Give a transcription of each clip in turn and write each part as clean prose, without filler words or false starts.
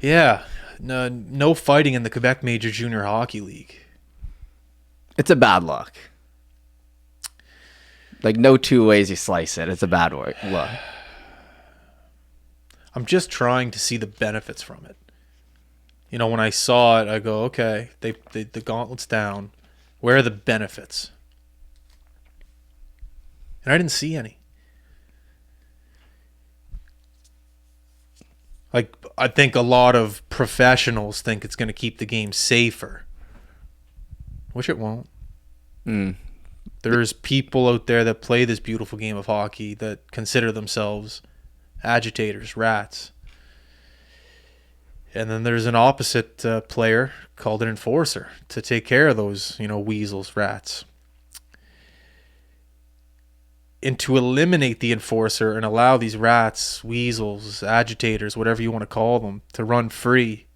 Yeah. No fighting in the Quebec Major Junior Hockey League. It's a bad look. Like, no two ways you slice it. It's a bad look. I'm just trying to see the benefits from it. You know, when I saw it, I go, okay, the gauntlet's down. Where are the benefits? And I didn't see any. Like, I think a lot of professionals think it's going to keep the game safer, which it won't. There's people out there that play this beautiful game of hockey that consider themselves agitators, rats. And then there's an opposite player called an enforcer to take care of those, weasels, rats. And to eliminate the enforcer and allow these rats, weasels, agitators, whatever you want to call them, to run free,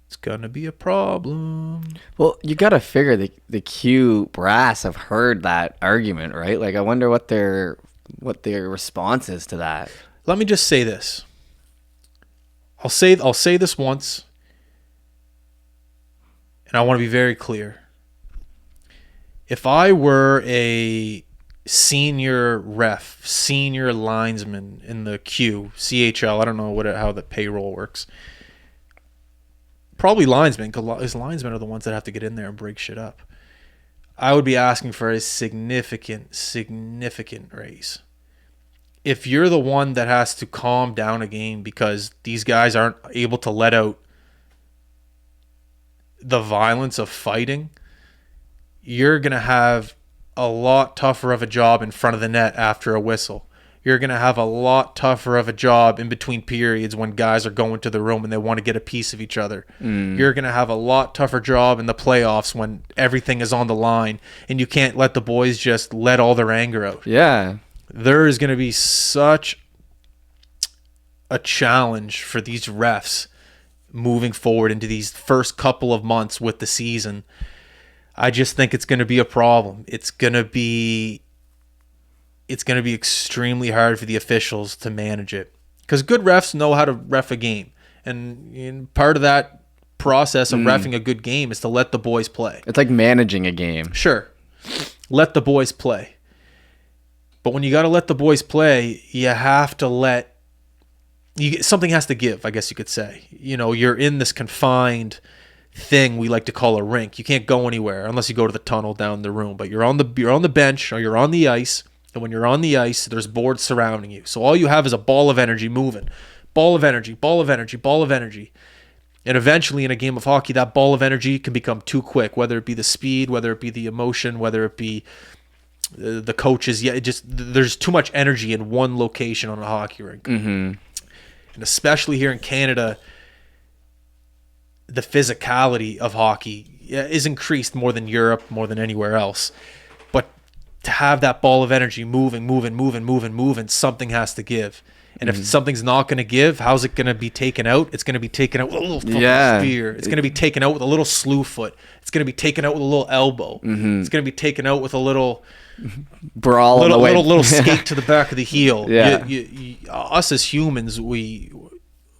it's going to be a problem. Well, you got to figure the Q brass have heard that argument, right? Like, I wonder what their response is to that. Let me just say this. I'll say this once, and I want to be very clear. If I were a senior ref, senior linesman in the QCHL, I don't know how the payroll works. Probably linesmen, because linesmen are the ones that have to get in there and break shit up. I would be asking for a significant raise. If you're the one that has to calm down a game because these guys aren't able to let out the violence of fighting, you're going to have a lot tougher of a job in front of the net after a whistle. You're going to have a lot tougher of a job in between periods when guys are going to the room and they want to get a piece of each other. You're going to have a lot tougher job in the playoffs when everything is on the line and you can't let the boys just let all their anger out. Yeah. There is going to be such a challenge for these refs moving forward into these first couple of months with the season. I just think it's going to be a problem. It's going to be extremely hard for the officials to manage it, because good refs know how to ref a game, and part of that process of reffing a good game is to let the boys play. It's like managing a game. Sure, let the boys play. But when you got to let the boys play, you have to something has to give, I guess you could say. You're in this confined thing we like to call a rink. You can't go anywhere unless you go to the tunnel down the room. But you're on the bench or you're on the ice, and when you're on the ice, there's boards surrounding you. So all you have is a ball of energy moving. Ball of energy, ball of energy, ball of energy. And eventually in a game of hockey, that ball of energy can become too quick, whether it be the speed, whether it be the emotion, whether it be the coaches. There's too much energy in one location on a hockey rink. And especially here in Canada, the physicality of hockey is increased more than Europe, more than anywhere else. But to have that ball of energy moving, something has to give. And if something's not going to give, how's it going to be taken out? It's going to be taken out with a little fucking spear. It's going to be taken out with a little slew foot. It's going to be taken out with a little elbow. It's going to be taken out with a little brawl, little skate to the back of the heel. Yeah. Us as humans, we're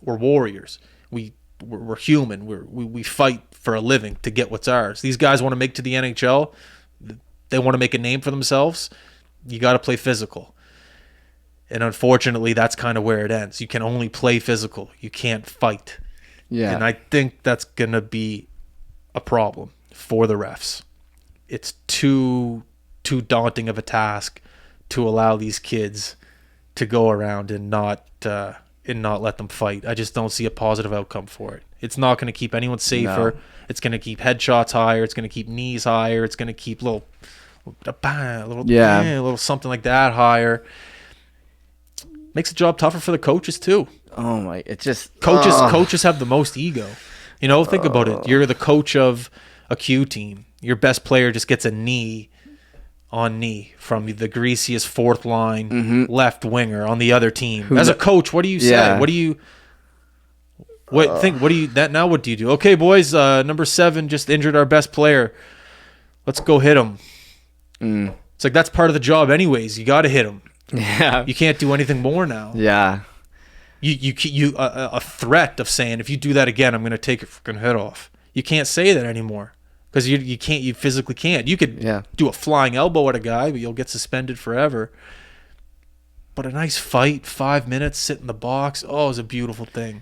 warriors. We're human. We fight for a living to get what's ours. These guys want to make to the NHL. They want to make a name for themselves. You got to play physical. And unfortunately, that's kind of where it ends. You can only play physical. You can't fight. Yeah. And I think that's going to be a problem for the refs. It's too daunting of a task to allow these kids to go around and not let them fight. I just don't see a positive outcome for it. It's not going to keep anyone safer. No. It's going to keep headshots higher. It's going to keep knees higher. It's going to keep a little something like that higher. Makes the job tougher for the coaches too. Oh my! It just coaches have the most ego. Think about it. You're the coach of a Q team. Your best player just gets a knee on knee from the greasiest fourth line left winger on the other team. As a coach, what do you say? Yeah. What do you do? Okay, boys, number 7 just injured our best player. Let's go hit him. It's like that's part of the job anyways. You got to hit him. Yeah. You can't do anything more now. Yeah. a threat of saying, if you do that again, I'm going to take your freaking head off. You can't say that anymore because you physically can't. You could do a flying elbow at a guy, but you'll get suspended forever. But a nice fight, 5 minutes, sit in the box. Oh, it's a beautiful thing.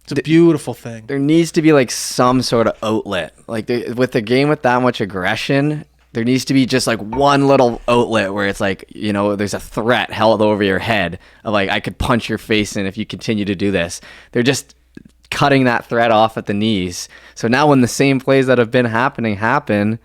It's a beautiful thing. There needs to be like some sort of outlet. Like with the game with that much aggression, there needs to be just like one little outlet where it's like, you know, there's a threat held over your head of like, I could punch your face in if you continue to do this. They're just cutting that threat off at the knees. So now when the same plays that have been happening happen,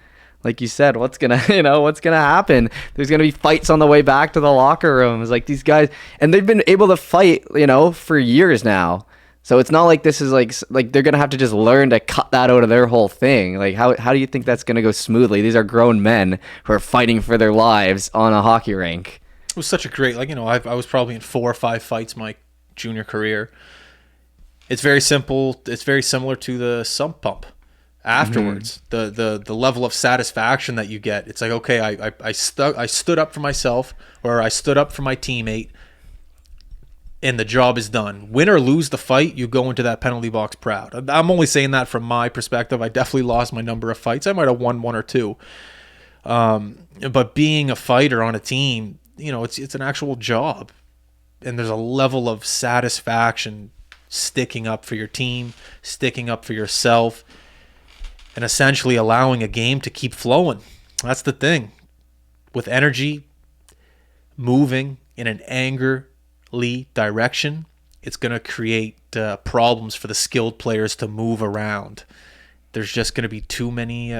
like you said, what's gonna happen? There's gonna be fights on the way back to the locker rooms. Like these guys, and they've been able to fight, you know, for years now. So it's not like this is like they're going to have to just learn to cut that out of their whole thing. Like how do you think that's going to go smoothly? These are grown men who are fighting for their lives on a hockey rink. It was such a great, like, you know, I was probably in 4 or 5 fights my junior career. It's very simple. It's very similar to the sump pump afterwards. The level of satisfaction that you get. It's like, okay, I stood up for myself, or I stood up for my teammate, and the job is done. Win or lose the fight, you go into that penalty box proud. I'm only saying that from my perspective. I definitely lost my number of fights. I might have won 1 or 2. But being a fighter on a team, you know, it's an actual job. And there's a level of satisfaction sticking up for your team, sticking up for yourself, and essentially allowing a game to keep flowing. That's the thing. With energy, moving in an angerly direction, it's going to create problems for the skilled players to move around. There's just going to be too many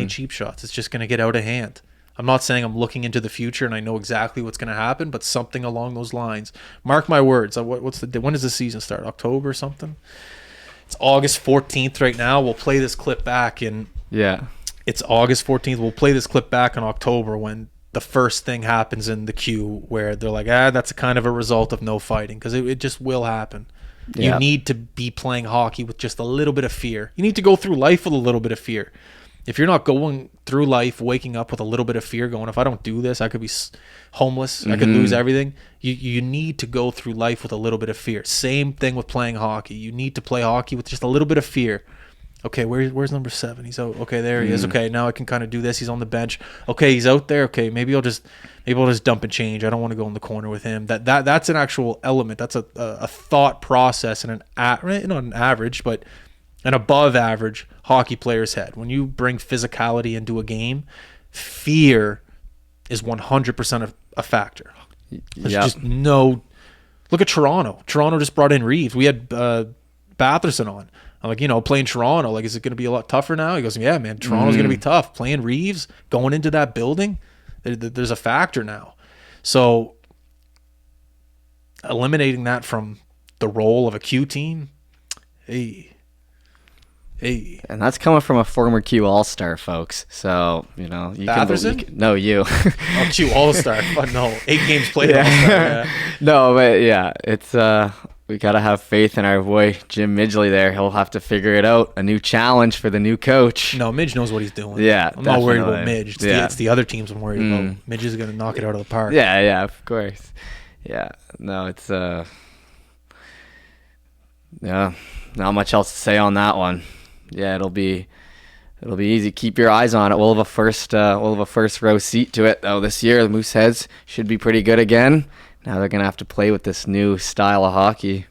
cheap shots. It's just going to get out of hand. I'm not saying I'm looking into the future and I know exactly what's going to happen, but something along those lines. Mark my words. When does the season start? October or something? It's August 14th right now. We'll play this clip back in. Yeah. It's August 14th. We'll play this clip back in October when the first thing happens in the queue where they're like, that's a kind of a result of no fighting, because it just will happen. Yeah. You need to be playing hockey with just a little bit of fear. You need to go through life with a little bit of fear. If you're not going through life waking up with a little bit of fear going, if I don't do this, I could be homeless, I could lose everything. You need to go through life with a little bit of fear. Same thing with playing hockey. You need to play hockey with just a little bit of fear. Okay, where's number 7? He's out. Okay, there he is. Okay, now I can kind of do this. He's on the bench. Okay, he's out there. Okay, maybe I'll just dump and change. I don't want to go in the corner with him. That's an actual element. That's a thought process and not an average, but an above average hockey player's head. When you bring physicality into a game, fear is 100% a factor. There's just no. Look at Toronto. Toronto just brought in Reeves. We had Batherson on. I'm like, playing Toronto, like, is it going to be a lot tougher now? He goes, yeah, man, Toronto's going to be tough. Playing Reeves, going into that building, there's a factor now. So eliminating that from the role of a Q team, hey. And that's coming from a former Q All-Star, folks. So, you Batherson? No, you. Oh, Q All-Star. But no, 8 games played All-Star. Yeah. No, but yeah, it's we got to have faith in our boy Jim Midgley there. He'll have to figure it out. A new challenge for the new coach. No, Midge knows what he's doing. Yeah, I'm not worried about Midge. It's the other teams I'm worried about. Midge is going to knock it out of the park. Yeah, of course. Yeah, no, it's not much else to say on that one. Yeah, it'll be easy. Keep your eyes on it. We'll have a first row seat to it though this year. The Mooseheads should be pretty good again. Now they're gonna have to play with this new style of hockey.